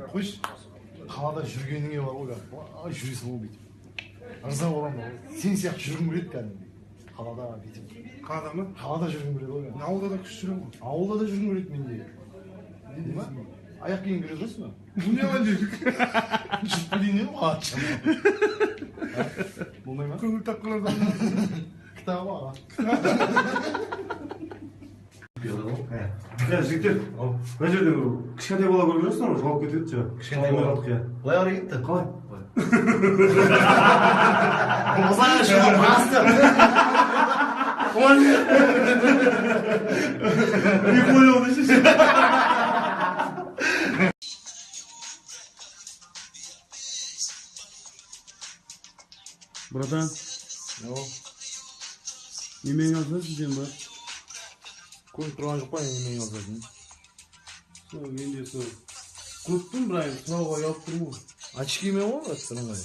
қойшы қалада жүргеніңе бар ғой жүресің ғой бүйтіп ырза боламын ғой сен сияқты жүргім келеді кәдімгідей қалада бүйтіп қалада ма? қалада жүргім келеді ғой ауылда да күшті жүремін ғой. ауылда да жүргім келеді менде аяқ киім кіре тұрасың ба? Bu ne lan dedik? жұппы дейін ғой атшам болмай ма? Көңіл тапқылардан кітабы аға жігіттер, мына жерде кішкентай бала көріп жүрсің ғой, жоғалып кетеді жаңа. кішкентай бала былай қарай кетті қалай? Озаға шығып басты Не понял, да шеше? Братан, немен алсасың сен ба? көріп тұрған жоқ па немен алсасын Сол, мен де сол. Көптің бірақ сұрауға ұялып тұрмын ғой. очкимен ғой бірыңғай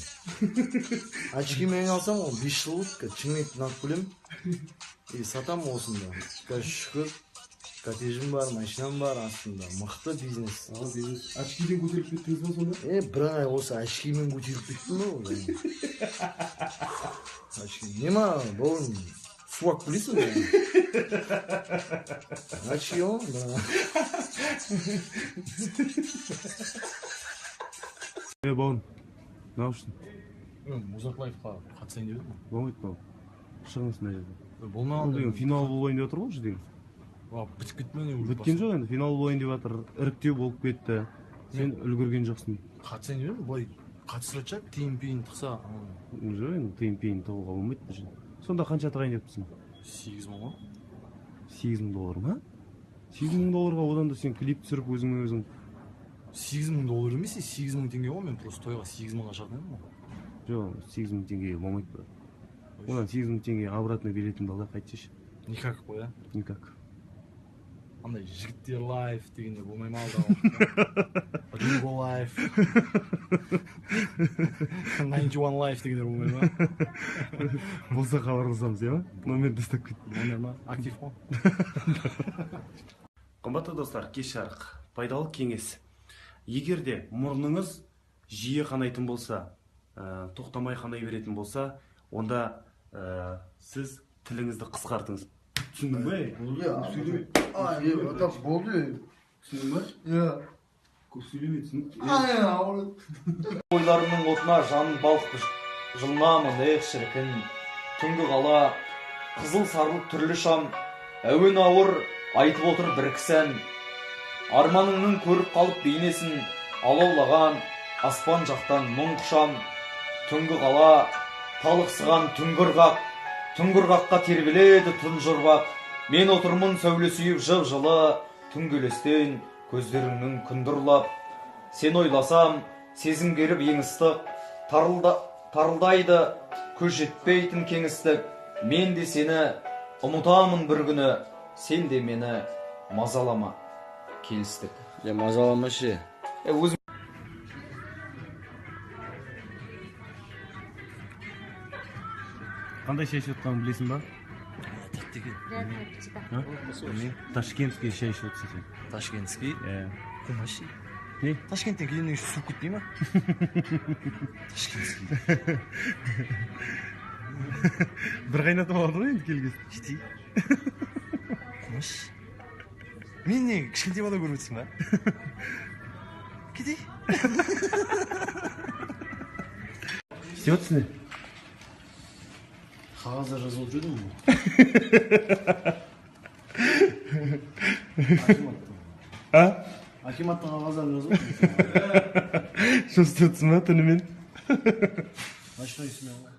очкимен алсам ол 5 жыл болды чыңметін алып келемін и сатамын осында қазір шүкір коттеджім бар машинам бар астында мықты бизнес Бизнес. Очкиден көтеріліп кеттіңіз ба сонда? бірыңғай осы очкимен көтеріп кеттім ғой очки нема бауырым суак білесің бе очки ғой Бауырым, не yapıyorsun? музарт лайфқа қатысайын деп едім Болмайды бауырым. Шығыңыз мына жерде. болмағанда Деген финал болайын деп жатыр ғой жүзден. бітіп кетті ме не Біткен жоқ енді, финал болайын деп жатыр. Іріктеу болып кетті. Сен үлгерген жоқсың. қатысайын деп едім былай қатыстырады тиын тықса Жоқ енді, тиын тығуға болмайды бұл жерде. Сонда қанша тағайындапсың? 8 мың ғой $8,000 ма? $8,000-ға одан да сен клип түсіріп өзің 8 мың доллар емес 8 мың теңге ғой мен просто тойға 8 мыңға шақырдым ғой жоқ, 8 мың теңгеге болмайды брат. Одан 8 мың теңге обратно билетіңді алда қайтсайшы. никак қой а Никак. андай жігіттер лайф дегенде болмай ма алдағы ринго лайф 91 лайф дегендер болмай ма Болса хабарласамыз, иә ма? Номерді ұстап кет. номер ма актив қой Қымбатты достар, кеш жарық. Пайдалы кеңес. Егер де мұрныңыз жиі қанайтын болса, тоқтамай қанай беретін болса, онда сіз тіліңізді қысқартыңыз. Түсіндің бе? болды Түсіндің бе? иә Көп сөйлемейсің. Ойларымның отына жанын балқып жылынамын, шіркін. Түнгі қала, қызыл сарлы түрлі шам, әуен ауыр айтып отыр бір кісән. Арманыңның көріп қалып бейнесін, алаулаған аспан жақтан мұң құшам. Түнгі қала, талықсыған түңгірғаққа тербеледі түн жырбақ. Мен отырмын сәуле сүйіп жып-жылы, түңгелестен көздеріңнің күндірлап. Сен ойласам, сезім керіп ең ыстық, тарылдайды көз жетпейтін кеңістік. Мен де сені ұмытамын бір күні, сен де мені мазалама. Келістік. Мазалама ше. Өзім Қандай шай ішіп отқанын білесің ба? Ташкентский шай ішіп отырсың сен. ташкентский қумаши Не? ташкенттен келгеннен кейін суып кетпей ма ташкентский Бір қайнатып алды ғой енді келген. жетей қумаш мен не кішкентай бала көріп отырсың ба кетей істеп отырсың не? қағазда жазылып жүрдім ғой акиматтың қағаздарын жазып Что істеп отырсың ба түнімен? ночной смена